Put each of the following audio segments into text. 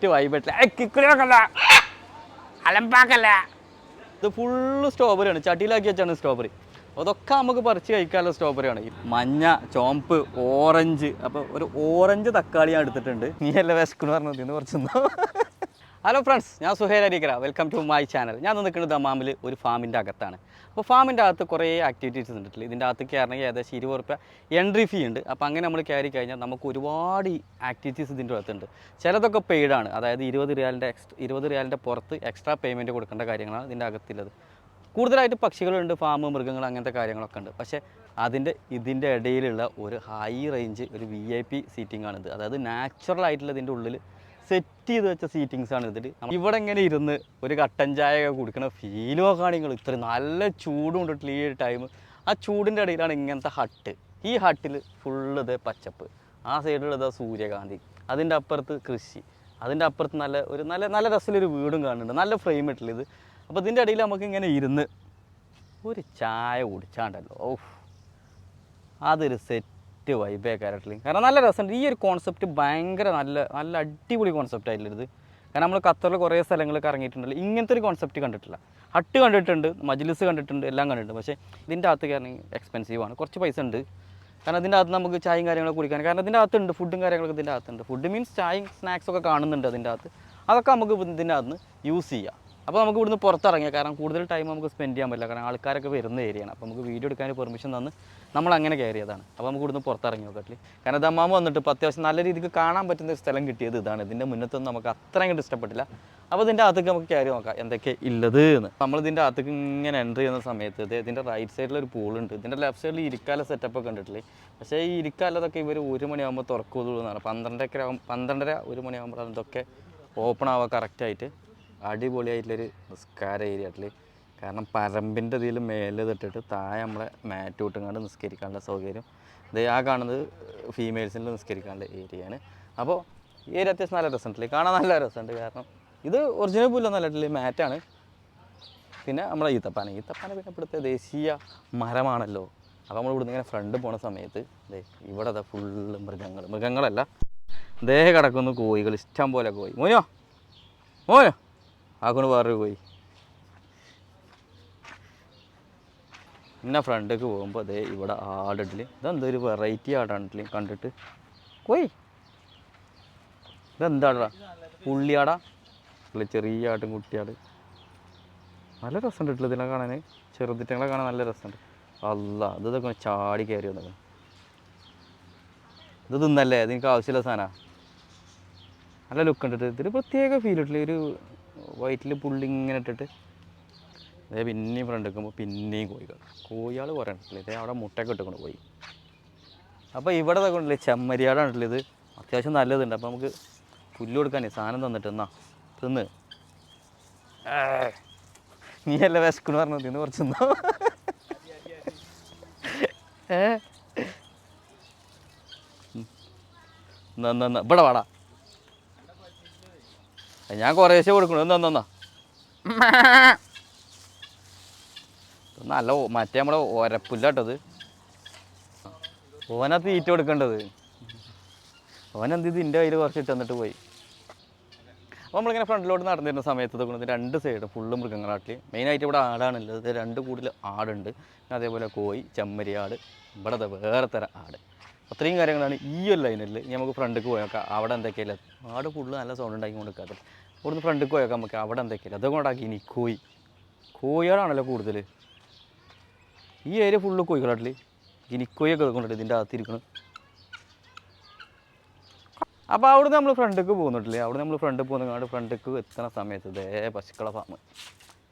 Set വൈബിട്ടില്ല അലമ്പാക്കല്ല. ഇത് full സ്ട്രോബെറിയാണ്, ചട്ടിയിലാക്കി വെച്ചാണ് strawberry. അതൊക്കെ നമുക്ക് പറിച്ച് കഴിക്കാനുള്ള സ്ട്രോബെറിയാണ്. മഞ്ഞ, ചോമ്പ്, ഓറഞ്ച്. അപ്പോൾ ഒരു ഓറഞ്ച് തക്കാളി ഞാൻ എടുത്തിട്ടുണ്ട്. നീ അല്ല വിശക്കെന്ന് പറഞ്ഞത്, ഇന്ന് കുറച്ചൊന്നോ. ഹലോ ഫ്രണ്ട്സ്, ഞാൻ Suhail Areekkara. Welcome to my channel. ഞാൻ നിൽക്കുന്നത് ദമാമിൽ ഒരു ഫാമിൻ്റെ അകത്താണ്. അപ്പോൾ ഫാമിൻ്റെ അകത്ത് കുറേ ആക്ടിവിറ്റീസ് ഉണ്ടല്ലോ. ഇതിൻ്റെ അകത്ത് കയറണമെങ്കിൽ ഏകദേശം 20 രൂപ എൻട്രി ഫീ ഉണ്ട്. അപ്പോൾ അങ്ങനെ നമ്മൾ കയറി കഴിഞ്ഞാൽ നമുക്ക് ഒരുപാട് ആക്ടിവിറ്റീസ് ഇതിൻ്റെ അകത്തുണ്ട്. ചിലതൊക്കെ പെയ്ഡാണ്, അതായത് 20 റിയാലിൻ്റെ പുറത്ത് എക്സ്ട്രാ പേയ്മെൻറ്റ് കൊടുക്കേണ്ട കാര്യങ്ങളാണ് ഇതിൻ്റെ അകത്തുള്ളത്. കൂടുതലായിട്ട് പക്ഷികളുണ്ട്, ഫാം, മൃഗങ്ങൾ, അങ്ങനത്തെ കാര്യങ്ങളൊക്കെ ഉണ്ട്. പക്ഷേ ഇതിൻ്റെ ഇടയിലുള്ള ഒരു ഹൈ റേഞ്ച് ഒരു VIP സീറ്റിംഗ് ആണിത്. അതായത് നാച്ചുറൽ ആയിട്ടുള്ള ഇതിൻ്റെ ഉള്ളിൽ സെറ്റ് ചെയ്ത് വെച്ച സീറ്റിങ്സ് ആണ് ഇതിൽ. ഇവിടെ ഇങ്ങനെ ഇരുന്ന് ഒരു കട്ടൻ ചായ ഒക്കെ കുടിക്കണ ഫീലോ കാണിങ്ങൾ. ഇത്ര നല്ല ചൂടും ഉണ്ടിട്ടില്ല ഈ ഒരു ടൈം. ആ ചൂടിൻ്റെ ഇടയിലാണ് ഇങ്ങനത്തെ ഹട്ട്. ഈ ഹട്ടിൽ ഫുള്ള് ഇത് പച്ചപ്പ്, ആ സൈഡിലുള്ളത് സൂര്യകാന്തി, അതിൻ്റെ അപ്പുറത്ത് കൃഷി, അതിൻ്റെ അപ്പുറത്ത് നല്ല രസമുള്ളൊരു വീടും കാണുന്നുണ്ട്, നല്ല ഫ്രെയിം ഇട്ടില്ല ഇത്. അപ്പോൾ ഇതിൻ്റെ ഇടയിൽ നമുക്ക് ഇങ്ങനെ ഇരുന്ന് ഒരു ചായ കുടിച്ചാണ്ടല്ലോ, ഓഹ് അതൊരു സെറ്റ് വൈബേ കയറട്ടില്ല. കാരണം നല്ല രസമുണ്ട്. ഈ ഒരു കോൺസെപ്റ്റ് ഭയങ്കര നല്ല അടിപൊളി കോൺസെപ്റ്റ് ആയിട്ടുള്ളത്. കാരണം നമ്മൾ ഖത്തറിൽ കുറേ സ്ഥലങ്ങളിൽ ഇറങ്ങിയിട്ടുണ്ടല്ലോ, ഇങ്ങനത്തെ ഒരു കോൺസെപ്റ്റ് കണ്ടിട്ടില്ല. ഹട്ട് കണ്ടിട്ടുണ്ട്, മജ്ലിസ് കണ്ടിട്ടുണ്ട്, എല്ലാം കണ്ടിട്ടുണ്ട്. പക്ഷേ ഇതിൻ്റെ അകത്ത് കയറണമെങ്കിൽ എക്സ്പെൻസീവാണ്, കുറച്ച് പൈസ ഉണ്ട്. കാരണം ഇതിൻ്റെ അകത്ത് നമുക്ക് ചായയും കാര്യങ്ങളൊക്കെ കുടിക്കാൻ, കാരണം ഇതിൻ്റെ അകത്തുണ്ട് ഫുഡും കാര്യങ്ങളൊക്കെ ഇതിൻ്റെ അകത്തുണ്ട്. ഫുഡ് മീൻസ് ചായയും സ്നാക്സൊക്കെ കാണുന്നുണ്ട് അതിൻ്റെ അകത്ത്. അതൊക്കെ നമുക്ക് ഇതിൻ്റെ അകത്ത് യൂസ് ചെയ്യാം. അപ്പോൾ നമുക്ക് ഇവിടുന്ന് പുറത്തിറങ്ങിയാൽ, കാരണം കൂടുതൽ ടൈം നമുക്ക് സ്പെൻഡ് ചെയ്യാൻ പറ്റില്ല, കാരണം ആൾക്കാരൊക്കെ വരുന്ന ഏരിയയാണ്. അപ്പോൾ നമുക്ക് വീഡിയോ എടുക്കാൻ പെർമിഷൻ തന്ന് നമ്മൾ അങ്ങനെ കയറിയതാണ്. അപ്പോൾ നമുക്ക് ഇവിടുന്ന് പുറത്തിറങ്ങി നോക്കട്ടില്ല. കാരണം ദമ്മാമ വന്നിട്ട് ഇപ്പോൾ അത്യാവശ്യം നല്ല രീതിക്ക് കാണാൻ പറ്റുന്ന ഒരു സ്ഥലം കിട്ടിയത് ഇതാണ്. ഇതിൻ്റെ മുന്നത്തൊന്നും നമുക്ക് അത്ര അങ്ങോട്ട് ഇഷ്ടപ്പെട്ടില്ല. അപ്പോൾ ഇതിൻ്റെ അകത്തേക്ക് നമുക്ക് കയറി നോക്കാം എന്തൊക്കെ ഉള്ളത് എന്ന്. നമ്മളിതിൻ്റെ അകത്തേക്ക് ഇങ്ങനെ എൻ്റർ ചെയ്യുന്ന സമയത്ത് ഇതിൻ്റെ റൈറ്റ് സൈഡിലൊരു പൂളുണ്ട്, ഇതിൻ്റെ ലെഫ്റ്റ് സൈഡിൽ ഇരിക്കാല സെറ്റപ്പൊക്കെ കണ്ടിട്ടില്ലേ. പക്ഷേ ഈ ഇരിക്കാലതൊക്കെ ഇവർ 1 മണിയാകുമ്പോൾ തുറക്കുള്ളൂ എന്നാണ്. 12:30 1 മണിയാകുമ്പോഴാണ് ഇതൊക്കെ ഓപ്പൺ ആവുക കറക്റ്റായിട്ട്. അടിപൊളിയായിട്ടുള്ളൊരു നിസ്കാര ഏരിയ ആയിട്ടില്ലേ. കാരണം പരമ്പിൻ്റെ ഇതിൽ മേലെ തൊട്ടിട്ട് താഴെ നമ്മളെ മാറ്റ് വിട്ടുങ്ങാണ്ട് നിസ്കരിക്കാനുള്ള സൗകര്യം. ഇത് ആ കാണുന്നത് ഫീമെയിൽസിൻ്റെ നിസ്കരിക്കാനുള്ള ഏരിയയാണ്. അപ്പോൾ ഈ ഏരിയ അത്യാവശ്യം നല്ല രസമുണ്ടല്ലേ, കാണാൻ നല്ല രസമുണ്ട്. കാരണം ഇത് ഒറിജിനൽ പുല്ലൊന്നും അല്ലട്ടില്ലേ, മാറ്റാണ്. പിന്നെ നമ്മളെ ഈത്തപ്പാന പിന്നെ ഇവിടുത്തെ ദേശീയ മരമാണല്ലോ. അപ്പോൾ നമ്മൾ ഇവിടുന്ന് ഇങ്ങനെ ഫ്രണ്ട് പോണ സമയത്ത് ഇവിടെ ഫുള്ള് മൃഗങ്ങളല്ല, കിടക്കുന്ന കോഴികൾ, ഇഷ്ടം പോലെ കോഴി. മോനോ ആക്കൊണ്ട് വേറൊരു കോഴി. പിന്നെ ഫ്രണ്ടിലേക്ക് പോകുമ്പോൾ ഇവിടെ ആടിട്ടില്ല. ഇതെന്തൊരു വെറൈറ്റി ആടാണിട്ടില്ല കണ്ടിട്ട്. കോഴി ഇതെന്താടാ, പുള്ളിയാടാ, ചെറിയ ആട്ടും കുട്ടിയാട്. നല്ല രസമുണ്ട് ഇട്ടില്ല ഇതിനെ കാണാൻ, ചെറുതിറ്റങ്ങളെ കാണാൻ നല്ല രസമുണ്ട്. അല്ല ഇതൊക്കെ ചാടി കയറി വന്നത്. ഇത് തിന്നല്ലേ, അതെനിക്ക് ആവശ്യമില്ല സാധനമാണ്. നല്ല ലുക്ക് ഉണ്ടിട്ട് ഇതൊരു പ്രത്യേക ഫീൽ ഇട്ടില്ല. ഒരു വയറ്റിൽ പുള്ളി ഇങ്ങനെ ഇട്ടിട്ട് പിന്നെയും ഫ്രണ്ട് വെക്കുമ്പോൾ പിന്നെയും കോഴികൾ കുറേ ഉണ്ടല്ലേ. അവിടെ മുട്ടയൊക്കെ ഇട്ടുകൊണ്ട് പോയി. അപ്പോൾ ഇവിടെ കൊണ്ടല്ലേ ചെമ്മരിയാടാണല്ലേ. ഇത് അത്യാവശ്യം നല്ലതുണ്ട്. അപ്പോൾ നമുക്ക് പുല്ല് കൊടുക്കാനേ സാധനം തന്നിട്ട് എന്നാ തിന്ന്. നീ അല്ല വിശക്കെന്ന് പറഞ്ഞത്, തിന്ന് കുറച്ച് തിന്നോ. ഇവിടെ വാടാ, ഞാൻ കുറേശ്ശെ കൊടുക്കണു. എന്നാ നല്ല മറ്റേ നമ്മളെ ഒരപ്പുല്ലാട്ടത്. ഓനാ തീറ്റ കൊടുക്കേണ്ടത്. ഓനെന്ത് ഇതിൻ്റെ കയ്യിൽ കുറച്ച് ഇട്ട് തന്നിട്ട് പോയി. അപ്പോൾ നമ്മളിങ്ങനെ ഫ്രണ്ടിലോട്ട് നടന്നിരുന്ന സമയത്ത് തോന്നുന്നത് 2 സൈഡ് ഫുള്ള് മൃഗങ്ങളാട്ടിൽ. മെയിനായിട്ട് ഇവിടെ ആടാണുള്ളത്. 2 കൂടുതൽ ആടുണ്ട്, അതേപോലെ കോഴി, ചെമ്മരിയാട്, ഇവിടെ വേറെ തരം ആട്. അത്രയും കാര്യങ്ങളാണ് ഈ ഒരു ലൈനിൽ. നമുക്ക് ഫ്രണ്ടിലേക്ക് പോയേക്കാം, അവിടെ എന്തൊക്കെയല്ല. ആട് ഫുള്ള് നല്ല സൗണ്ട് ഉണ്ടാക്കി കൊടുക്കാത്ത. ഇവിടുന്ന് ഫ്രണ്ടിലേക്ക് പോയേക്കാം നമുക്ക്, അവിടെ എന്തൊക്കെയല്ല. അതൊക്കെ ഉണ്ടാക്കി. ഇനി കോഴികളാണല്ലോ കൂടുതൽ ഈ ഏരിയ ഫുള്ള് കോഴികളാട്ടിൽ. ഗിനിക്കോയൊക്കെ കൊണ്ടിട്ട് ഇതിൻ്റെ അകത്തിരിക്കണം. അപ്പോൾ അവിടെ നമ്മൾ ഫ്രണ്ടിലേക്ക് പോകുന്നിട്ടില്ലേ. അവിടെ നമ്മൾ ഫ്രണ്ടിൽ പോകുന്ന ഫ്രണ്ടിലേക്ക് എത്തുന്ന സമയത്ത് പശുക്കളെ ഫാം.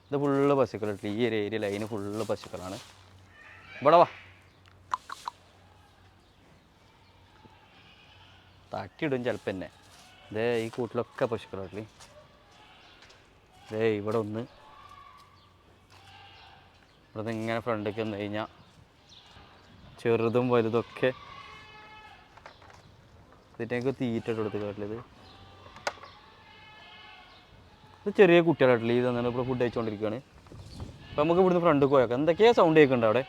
ഇത് ഫുള്ള് പശുക്കളിട്ടില്ല. ഈ ഒരു ഏരിയ ലൈന് ഫുള്ള് പശുക്കളാണ്. ഇവിടെ വാ, തട്ടിയിടും ചിലപ്പോൾ എന്നെ. ഈ കൂട്ടിലൊക്കെ പശുക്കളാട്ടില്ലേ. ഇവിടെ ഒന്ന്, ഇവിടെ ഇങ്ങനെ ഫ്രണ്ടിലേക്ക് വന്നു കഴിഞ്ഞാൽ ചെറുതും വലുതൊക്കെ ഇതിൻ്റെയൊക്കെ തീറ്റ കൊടുത്ത് കാട്ടിലത്. ഇത് ചെറിയ കുട്ടികളായിട്ടില്ല. ഇത് തന്നെ ഇപ്പോൾ ഫുഡ് കഴിച്ചുകൊണ്ടിരിക്കുകയാണ്. അപ്പോൾ നമുക്ക് ഇവിടുന്ന് ഫ്രണ്ടിൽ പോയേക്കാം. എന്തൊക്കെയാണ് സൗണ്ട് കേൾക്കുന്നുണ്ട് അവിടെ.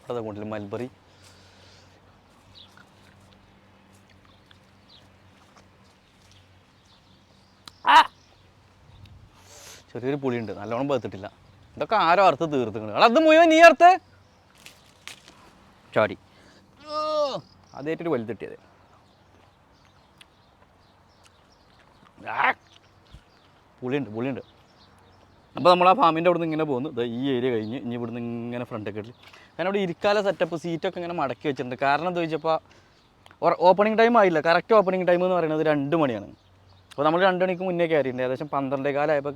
അതെ കൊണ്ടില്ല മൽബറി. ചെറിയൊരു പുളിയുണ്ട്, നല്ലോണം പേത്തിട്ടില്ല. ഇതൊക്കെ ആരോ അറുത്ത് തീർത്തിട്ടുണ്ട്. അത് മുഴുവൻ നീ അറുത്ത് ചാടി അതേറ്റൊരു വലുതിട്ടിയത്. പുളിയുണ്ട്. അപ്പോൾ നമ്മൾ ആ ഫാമിൻ്റെ അവിടെ നിന്ന് ഇങ്ങനെ പോകുന്നു. ഈ ഏരിയ കഴിഞ്ഞ് ഇനി ഇവിടുന്ന് ഇങ്ങനെ ഫ്രണ്ടൊക്കെ ഇട്ട് കാരണം ഇവിടെ ഇരിക്കാല സെറ്റപ്പ് സീറ്റൊക്കെ ഇങ്ങനെ മടക്കി വെച്ചിട്ടുണ്ട്. കാരണം എന്താ ചോദിച്ചപ്പോൾ ഓപ്പണിംഗ് ടൈം ആയില്ല. കറക്റ്റ് ഓപ്പണിംഗ് ടൈം എന്ന് പറയുന്നത് 2 മണിയാണ്. അപ്പോൾ നമ്മൾ 2 മണിക്ക് മുന്നേ കയറിയിട്ടുണ്ട്. ഏകദേശം 12:15 ആയപ്പോൾ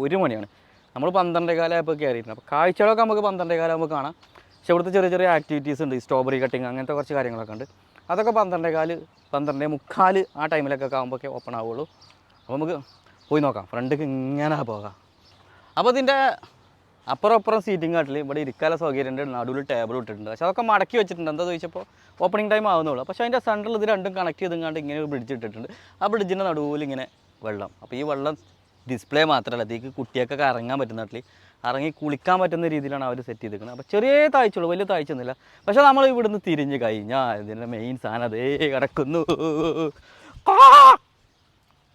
1 മണിയാണ്. നമ്മൾ 12:15 ആയപ്പോൾ കയറിയിട്ടുണ്ട്. അപ്പോൾ കാഴ്ചകളൊക്കെ നമുക്ക് 12:15 ആകുമ്പോൾ കാണാം. പക്ഷേ ഇവിടുത്തെ ചെറിയ ആക്ടിവിറ്റീസ് ഉണ്ട്. ഈ സ്ട്രോബെറി കട്ടിങ് അങ്ങനത്തെ കുറച്ച് കാര്യങ്ങളൊക്കെ ഉണ്ട്. അതൊക്കെ 12:15 12:45 ആ ടൈമിലൊക്കെ ആകുമ്പോഴൊക്കെ ഓപ്പൺ ആവുള്ളൂ. അപ്പോൾ നമുക്ക് പോയി നോക്കാം. ഫ്രണ്ടിക്ക് ഇങ്ങനെ പോകാം. അപ്പോൾ ഇതിൻ്റെ അപ്പുറം സീറ്റിംഗ് കാട്ടിൽ ഇവിടെ ഇരിക്കാല സൗകര്യമുണ്ട്. നടുവിൽ ടേബിൾ ഇട്ടിട്ടുണ്ട്. പക്ഷേ അതൊക്കെ മടക്കി വെച്ചിട്ടുണ്ട്. എന്താ ചോദിച്ചപ്പോൾ ഓപ്പണിംഗ് ടൈം ആവുന്നുള്ളൂ. പക്ഷേ അതിൻ്റെ സെൻറ്ററിൽ ഇത് രണ്ടും കണക്ട് ചെയ്തെങ്ങാണ്ട് ഇങ്ങനെ ഒരു ബ്രിഡ്ജ് ഇട്ടിട്ടുണ്ട്. ആ ബ്രിഡ്ജിൻ്റെ നടുവിൽ ഇങ്ങനെ വെള്ളം. അപ്പോൾ ഈ വെള്ളം ഡിസ്പ്ലേ മാത്രമല്ല, ഇതിലേക്ക് കുട്ടികൾക്കൊക്കെ ഇറങ്ങാൻ പറ്റുന്ന നാട്ടിൽ ഇറങ്ങി കുളിക്കാൻ പറ്റുന്ന രീതിയിലാണ് അവർ സെറ്റ് ചെയ്തിരിക്കുന്നത്. അപ്പോൾ ചെറിയ താഴ്ചയുള്ളൂ, വലിയ താഴ്ചയൊന്നുമില്ല. പക്ഷേ നമ്മൾ ഇവിടുന്ന് തിരിഞ്ഞ് കഴിഞ്ഞാൽ ഇതിൻ്റെ മെയിൻ സാധനം അതേ കിടക്കുന്നു.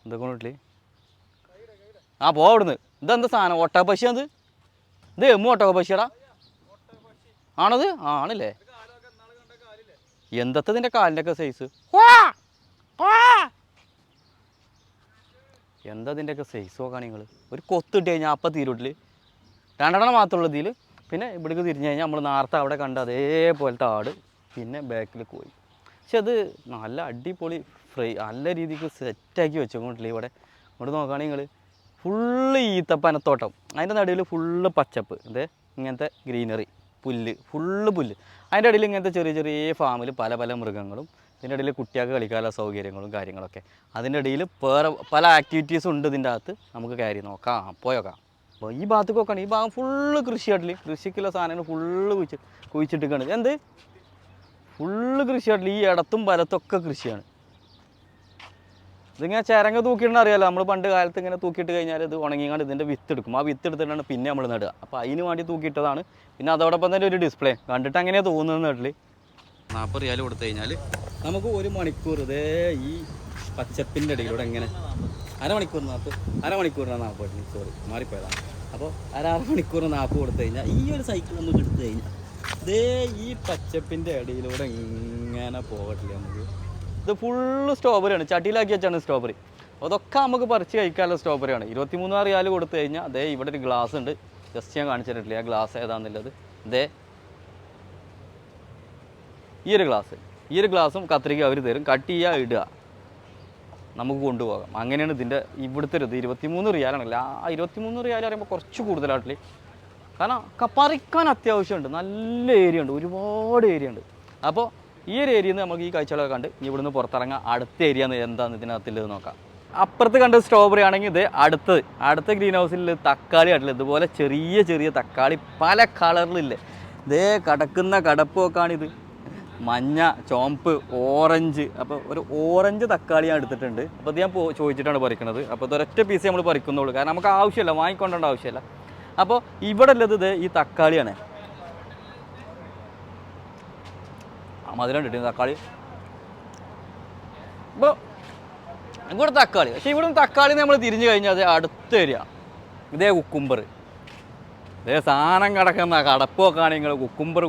എന്തൊക്കെ വീട്ടിൽ പോ അവിടുന്ന്. ഇതെന്താ സാധനം? ഒട്ടകപ്പശി. അത് ഇത് ഒട്ടകപ്പശിയടാ ആണത്? ആണല്ലേ? എന്തത്തതിൻ്റെ കാലിൻ്റെ ഒക്കെ സൈസ് എന്താ ഇതിൻ്റെയൊക്കെ സൈസ് നോക്കാൻ നിങ്ങൾ. ഒരു കൊത്തിട്ട് കഴിഞ്ഞാൽ അപ്പം തീരുട്ടിൽ 2 മാത്രമുള്ള ഇതിൽ. പിന്നെ ഇവിടേക്ക് തിരിഞ്ഞ് കഴിഞ്ഞാൽ നമ്മൾ നേരത്തെ അവിടെ കണ്ട അതേപോലത്തെ ആട് പിന്നെ ബാക്കിൽ പോയി. പക്ഷെ അത് നല്ല അടിപൊളി നല്ല രീതിക്ക് സെറ്റാക്കി വെച്ചോണ്ടില്ലേ. ഇവിടെ ഇങ്ങോട്ട് നോക്കുകയാണെങ്കിൽ നിങ്ങൾ ഫുള്ള് ഈത്തപ്പനത്തോട്ടം, അതിൻ്റെ നടുവിൽ ഫുള്ള് പച്ചപ്പ്. ഇങ്ങനത്തെ ഗ്രീനറി, ഫുള്ള് പുല്ല്. അതിൻ്റെ ഇടയിൽ ഇങ്ങനത്തെ ചെറിയ ഫാമിൽ പല മൃഗങ്ങളും, ഇതിൻ്റെ ഇടയിൽ കുട്ടികൾക്ക് കളിക്കാനുള്ള സൗകര്യങ്ങളും കാര്യങ്ങളൊക്കെ. അതിൻ്റെ ഇടയിൽ വേറെ പല ആക്ടിവിറ്റീസും ഉണ്ട് ഇതിൻ്റെ അകത്ത്. നമുക്ക് കയറി നോക്കാം, പോയോക്കാം. അപ്പോൾ ഈ ഭാഗത്തേക്ക് നോക്കുകയാണ്, ഈ ഭാഗം ഫുള്ള് കൃഷിയാട്ടിൽ കൃഷിക്കുള്ള സാധനങ്ങൾ ഫുള്ള് കുഴിച്ചിട്ടിരിക്കുകയാണ്. എന്ത് ഫുള്ള് കൃഷിയാട്ടിൽ ഈ ഇടത്തും വലത്തൊക്കെ കൃഷിയാണ്. ഇതിങ്ങനെ ചിരങ്ങ തൂക്കിയിട്ടെന്ന് അറിയാമല്ലോ. നമ്മൾ പണ്ട് കാലത്ത് ഇങ്ങനെ തൂക്കിയിട്ട് കഴിഞ്ഞാൽ ഇത് ഉണങ്ങിങ്ങാണ്ട് ഇതിൻ്റെ വിത്ത് എടുക്കും. ആ വിത്ത് എടുത്തിട്ടാണ് പിന്നെ നമ്മൾ നടുക. അപ്പോൾ അതിന് വേണ്ടി തൂക്കിയിട്ടതാണ്. പിന്നെ അതോടൊപ്പം തന്നെ ഒരു ഡിസ്പ്ലേ കണ്ടിട്ട് അങ്ങനെയാണ് തോന്നുന്നത്. നാട്ടിൽ 40 റിയാൽ കൊടുത്തു കഴിഞ്ഞാൽ നമുക്ക് 1 മണിക്കൂർ ഇതേ ഈ പച്ചപ്പിൻ്റെ ഇടയിലൂടെ എങ്ങനെ അരമണിക്കൂറിനാണ് 40, സോറി മാറിപ്പോയതാണ്. അപ്പോൾ 1/2 40 കൊടുത്തു കഴിഞ്ഞാൽ ഈ ഒരു സൈക്കിൾ നമുക്ക് എടുത്തു കഴിഞ്ഞാൽ ഇതേ ഈ പച്ചപ്പിൻ്റെ ഇടയിലൂടെ ഇങ്ങനെ പോകട്ടില്ല നമുക്ക്. ഇത് ഫുള്ള് സ്ട്രോബെറിയാണ്, ചട്ടിയിലാക്കി വെച്ചാണ് സ്ട്രോബെറി. അതൊക്കെ നമുക്ക് പറിച്ച് കഴിക്കാനുള്ള സ്ട്രോബെറിയാണ്. 23 റിയാൽ കൊടുത്തു കഴിഞ്ഞാൽ അതേ ഇവിടെ ഒരു ഗ്ലാസ് ഉണ്ട്. ജസ്റ്റ് ഞാൻ കാണിച്ചിട്ടില്ല ആ ഗ്ലാസ് ഏതാണെന്നുള്ളത്. ഇതേ ഈ ഒരു ഗ്ലാസും കത്രിക അവർ തരും. കട്ട് ചെയ്യുക, ഇടുക, നമുക്ക് കൊണ്ടുപോകാം. അങ്ങനെയാണ് ഇതിൻ്റെ ഇവിടുത്തെ ഒരു ഇത്. 23 റിയാലാണല്ലോ. ആ 23 റിയാൽ പറയുമ്പോൾ കുറച്ച് കൂടുതലായിട്ടില്ലേ. കാരണം പറിക്കാൻ അത്യാവശ്യമുണ്ട്, നല്ല ഏരിയ ഉണ്ട്, ഒരുപാട് ഏരിയ ഉണ്ട്. അപ്പോൾ ഈ ഒരു ഏരിയയിൽ നിന്ന് നമുക്ക് ഈ കാഴ്ചകളൊക്കെ കണ്ട് ഇവിടുന്ന് പുറത്തിറങ്ങാം. അടുത്ത ഏരിയ എന്താണെന്ന് ഇതിനകത്തുള്ളത് നോക്കാം. അപ്പുറത്ത് കണ്ട സ്ട്രോബെറി ആണെങ്കിൽ ഇത് അടുത്ത ഗ്രീൻ ഹൗസിൽ തക്കാളി ആയിട്ടില്ല. ഇതുപോലെ ചെറിയ തക്കാളി പല കളറിലില്ലേ. ഇതേ കിടക്കുന്ന കടപ്പൊക്കെയാണിത്. മഞ്ഞ, ചുവപ്പ്, ഓറഞ്ച്. അപ്പോൾ ഒരു ഓറഞ്ച് തക്കാളി ഞാൻ എടുത്തിട്ടുണ്ട്. അപ്പോൾ ഇത് ഞാൻ ചോദിച്ചിട്ടാണ് പറിക്കുന്നത്. അപ്പോൾ ഇതൊരൊറ്റ പീസ് നമ്മൾ പറിക്കുന്നുള്ളൂ. കാരണം നമുക്ക് ആവശ്യമില്ല, വാങ്ങിക്കൊണ്ടേണ്ട ആവശ്യമില്ല. അപ്പോൾ ഇവിടെ ഉള്ളത് ഈ തക്കാളിയാണ്. മധുരം കിട്ടും തക്കാളി. ഇപ്പോൾ ഇവിടെ തക്കാളി, പക്ഷേ ഇവിടെ തക്കാളി നമ്മൾ തിരിഞ്ഞു കഴിഞ്ഞാൽ അത് അടുത്ത ഏരിയ ഇതേ കുക്കുംബർ. ഇതേ സാധനം കിടക്കുന്ന കടപ്പൊക്കെ ആണെങ്കിൽ കുക്കുംബർ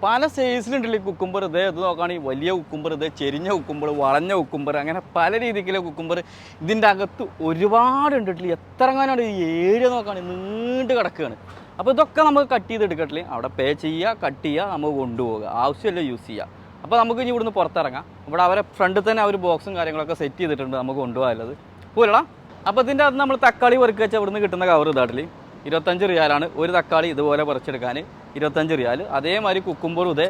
പല സൈസിലുണ്ടല്ലോ ഈ കുക്കുംബർ. ഇത് നോക്കുകയാണെങ്കിൽ വലിയ കുക്കുംബർ, ഇത് ചെരിഞ്ഞ കുക്കുംബർ, വളഞ്ഞ കുക്കുംബർ, അങ്ങനെ പല രീതിക്കുള്ള കുക്കുംബർ ഇതിൻ്റെ അകത്ത് ഒരുപാടുണ്ടിട്ടില്ല. എത്ര എങ്ങനെയാണ് ഈ ഏരിയ നോക്കുകയാണെങ്കിൽ നീണ്ട് കിടക്കുകയാണ്. അപ്പോൾ ഇതൊക്കെ നമുക്ക് കട്ട് ചെയ്തെടുക്കട്ടില്ലേ. അവിടെ പേ ചെയ്യുക, കട്ട് ചെയ്യുക, നമുക്ക് കൊണ്ടുപോകുക, ആവശ്യമില്ല യൂസ് ചെയ്യുക. അപ്പോൾ നമുക്ക് ഇനി ഇവിടുന്ന് പുറത്തിറങ്ങാം. ഇവിടെ അവരെ ഫ്രണ്ടിൽ തന്നെ അവർ ബോക്സും കാര്യങ്ങളൊക്കെ സെറ്റ് ചെയ്തിട്ടുണ്ട്, നമുക്ക് കൊണ്ടുപോകാനുള്ളത്. പോലടാ. അപ്പോൾ ഇതിൻ്റെ അകത്ത് നമ്മൾ തക്കാളി പറിക്കുക വെച്ചാൽ ഇവിടുന്ന് കിട്ടുന്ന കവർ ഇതാട്ടിൽ 25 റിയാലാണ് ഒരു തക്കാളി ഇതുപോലെ പറിച്ചെടുക്കാൻ. 25 റിയാൽ. അതേമാതിരി കുക്കുംബറും ഇതേ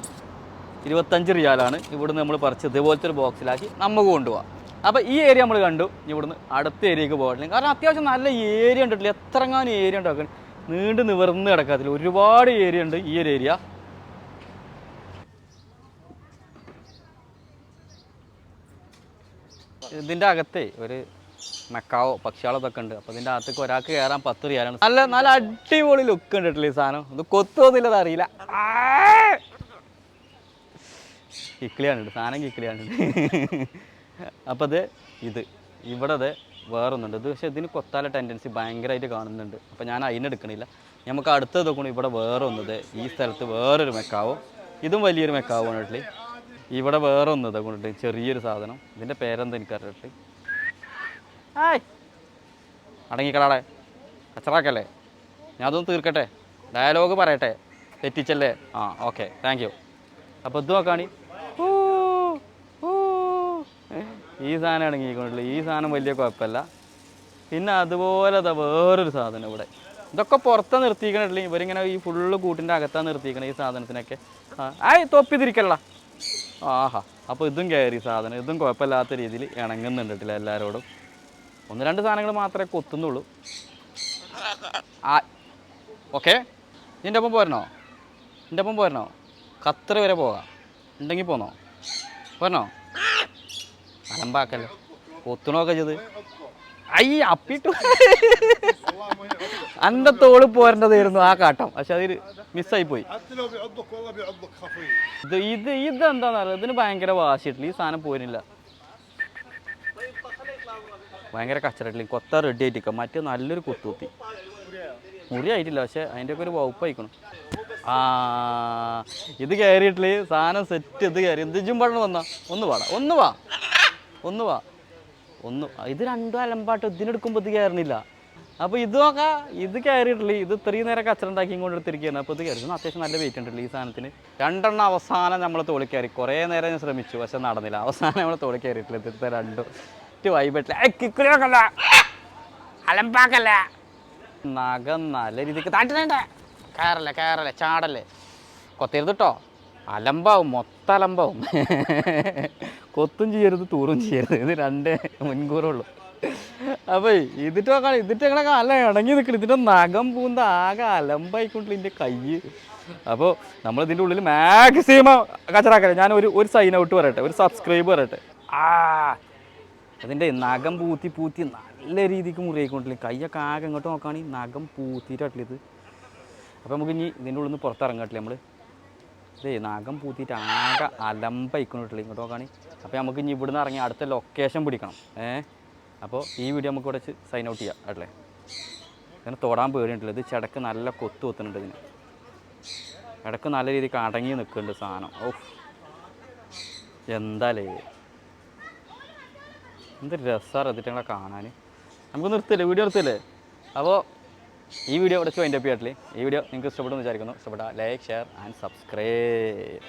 25 റിയാലാണ് ഇവിടുന്ന് നമ്മൾ പറിച്ച് ഇതുപോലത്തെ ഒരു ബോക്സിലാക്കി നമുക്ക് കൊണ്ടുപോകാം. അപ്പോൾ ഈ ഏരിയ നമ്മൾ കണ്ടു. ഇവിടുന്ന് അടുത്ത ഏരിയക്ക് പോകട്ടില്ല. കാരണം അത്യാവശ്യം നല്ല ഏരിയ ഉണ്ടിട്ടില്ല. എത്രങ്ങാനും ഏരിയ ഉണ്ടാക്കാൻ നീണ്ട് നിവർന്ന് കിടക്കാത്തില്ല. ഒരുപാട് ഏരിയ ഉണ്ട് ഈ ഒരു ഏരിയ. ഇതിൻ്റെ അകത്തെ ഒരു മെക്കാവോ പക്ഷികളൊക്കെ ഉണ്ട്. അപ്പോൾ ഇതിൻ്റെ അകത്തേക്ക് ഒരാൾക്ക് കയറാൻ 10 റിയാലാണ്. നല്ല അടിപൊളി ലുക്ക് ഉണ്ടിട്ടില്ല ഈ സാധനം. ഇത് കൊത്തുവന്നില്ലത് അറിയില്ല. കിക്കിളിയാണ് സാധനം, കിക്കിളിയാണ്. അപ്പോൾ ഇത് ഇവിടെ വേറൊന്നുണ്ട്. ഇത് പക്ഷേ ഇതിന് കൊത്താല ടെൻഡൻസി ഭയങ്കരമായിട്ട് കാണുന്നുണ്ട്. അപ്പോൾ ഞാൻ അതിനെടുക്കണില്ല. നമുക്ക് അടുത്തത് നോക്കണം. ഇവിടെ വേറെ ഒന്നത് ഈ സ്ഥലത്ത് വേറൊരു മെക്കാവും. ഇതും വലിയൊരു മെക്കാവും ഇട്ട്ലി. ഇവിടെ വേറെ ഒന്നത് കൊണ്ടിട്ട് ചെറിയൊരു സാധനം. ഇതിൻ്റെ പേരെന്താ എനിക്കറിയിട്ട്ലി. ആയ് അടങ്ങിക്കളാളെ കച്ചറാക്കല്ലേ. ഞാൻ അതൊന്ന് തീർക്കട്ടെ, ഡയലോഗ് പറയട്ടെ, തെറ്റിച്ചല്ലേ. ആ ഓക്കെ, താങ്ക് യു. അപ്പോൾ ഇത് നോക്കാണി. ഈ സാധനം ഇണങ്ങിക്കൊണ്ടില്ല. ഈ സാധനം വലിയ കുഴപ്പമില്ല. പിന്നെ അതുപോലെ വേറൊരു സാധനം ഇവിടെ. ഇതൊക്കെ പുറത്താണ് നിർത്തിക്കണില്ല. ഇവരിങ്ങനെ ഈ ഫുള്ള് കൂട്ടിൻ്റെ അകത്താണ് നിർത്തിക്കണത് ഈ സാധനത്തിനൊക്കെ. ആയ് തൊപ്പി തിരിക്കല്ല. ആഹാ, അപ്പോൾ ഇതും കയറി സാധനം. ഇതും കുഴപ്പമില്ലാത്ത രീതിയിൽ ഇണങ്ങുന്നുണ്ടില്ല എല്ലാവരോടും. 1-2 സാധനങ്ങൾ മാത്രമേ കൊത്തുന്നുള്ളൂ. ആ ഓക്കെ, നിൻ്റെ ഒപ്പം പോരണോ? എൻ്റെ ഒപ്പം പോരണോ? ഖത്തർ വരെ പോകാം. ഉണ്ടെങ്കിൽ പോന്നോ? പോരണോ? അലമ്പാക്കല്ലേ, കൊത്തണമൊക്കെ ചെയ്ത്. അയ്യ അപ്പിട്ടു. അൻ്റെ തോള് പോരേണ്ടതായിരുന്നു ആ കാട്ടം. പക്ഷെ അതിൽ മിസ്സായി പോയി. ഇതെന്താണെന്ന് അറിയാം. ഇതിന് ഭയങ്കര വാശിയിട്ടില്ല. ഈ സാധനം പോരുന്നില്ല. ഭയങ്കര കച്ചറയിട്ടില്ല. കൊത്ത റെഡി ആയിട്ടിരിക്കാം. മറ്റേ നല്ലൊരു കൊത്തുകുത്തി മുറി ആയിട്ടില്ല. പക്ഷെ അതിൻ്റെയൊക്കെ ഒരു വകുപ്പായിക്കണം. ആ ഇത് കയറിയിട്ടില്ല. സാധനം സെറ്റ്. ഇത് കയറി എന്ത് ചുമ്പാടണം വന്നാ ഒന്ന് പാടാ. ഒന്ന് വാ. ഇത് രണ്ടും അലമ്പാട്ട്. ഇതിനെടുക്കുമ്പോൾ ഇത് കയറണില്ല. അപ്പോൾ ഇത് നോക്കാം. ഇത് കയറിയിട്ടില്ല. ഇത് ഇത്രയും നേരം കച്ചറ ഉണ്ടാക്കി കൊണ്ട് എടുത്തിരിക്കുകയാണ്. അപ്പോൾ ഇത് കയറി. അത്യാവശ്യം നല്ല വെയിറ്റ് ഉണ്ടല്ലോ ഈ സാധനത്തിന്. 2 അവസാനം നമ്മൾ തോളി കയറി. കുറേ നേരം ഞാൻ ശ്രമിച്ചു, പക്ഷെ നടന്നില്ല. അവസാനം നമ്മൾ തോളി കയറിയിട്ടില്ല. ഇതിലത്തെ 2 വൈബിട്ടില്ല. കിക്കുലൊക്കല്ല, അലമ്പാക്കല്ല. നഖം നല്ല രീതിക്ക് താറ്റുന്നുണ്ട്. കയറല്ലേ ചാടല്ലേ. കൊത്തരുത് കേട്ടോ, അലമ്പാവും. മൊത്തം അലമ്പാവും. കൊത്തും ചെയ്യരുത്, തൂറും ചെയ്യരുത്. ഇത് 2 മുൻകൂറുള്ളൂ. അപ്പോൾ ഇതിട്ട് നോക്കാം. ഇതിട്ട് ഞങ്ങളെ നല്ല ഇണങ്ങി നിൽക്കണം. ഇതിൻ്റെ നഖം പൂന്ത ആകെ അലമ്പായിക്കൊണ്ടില്ല ഇതിൻ്റെ കൈ. അപ്പോൾ നമ്മളിതിൻ്റെ ഉള്ളിൽ മാക്സിമം കച്ചറാക്കല്ലേ. ഞാൻ ഒരു സൈൻ ഔട്ട് പറയട്ടെ, ഒരു സബ്സ്ക്രൈബ് പറയട്ടെ. അതിൻ്റെ നഖം പൂത്തി നല്ല രീതിക്ക് മുറിയായിക്കൊണ്ടില്ല. കൈയൊക്കെ ആകെ ഇങ്ങോട്ട് നോക്കുകയാണെങ്കിൽ നഖം പൂത്തിയിട്ടാട്ടില്ല ഇത്. അപ്പോൾ നമുക്ക് ഇനി ഇതിൻ്റെ ഉള്ളിൽ നിന്ന് പുറത്തിറങ്ങാട്ടില്ല നമ്മൾ. നഖം പൂത്തിയിട്ട് ആകെ അലമ്പായിക്കൊണ്ടിട്ടില്ല ഇങ്ങോട്ട് നോക്കുകയാണെങ്കിൽ. അപ്പോൾ നമുക്ക് ഇനി ഇവിടുന്ന് ഇറങ്ങി അടുത്ത ലൊക്കേഷൻ പിടിക്കണം. അപ്പോൾ ഈ വീഡിയോ നമുക്ക് ഇവിടെ വെച്ച് സൈൻ ഔട്ട് ചെയ്യാം അല്ലേ. ഇതിനെ തൊടാൻ പേടിയുണ്ടല്ലോ. ഇത് ചിടക്ക് നല്ല കൊത്തുന്നുണ്ട്. ഇതിന് ഇടക്ക് നല്ല രീതിക്ക് അടങ്ങി നിൽക്കുന്നുണ്ട് സാധനം. എന്താലേ എന്ത് രസമാണ് ഇതിട്ടങ്ങളെ കാണാൻ. നമുക്ക് നിർത്തില്ലേ, വീഡിയോ നിർത്തില്ലേ. അപ്പോൾ ഈ വീഡിയോ ഇവിടെ വൈൻഡ് അപ്പ് ചെയ്യട്ടില്ലേ. ഈ വീഡിയോ നിങ്ങൾക്ക് ഇഷ്ടപ്പെടുമെന്ന് വിചാരിക്കുന്നു. ഇഷ്ടപ്പെട്ടാൽ ലൈക്ക്, ഷെയർ ആൻഡ് സബ്സ്ക്രൈബ്.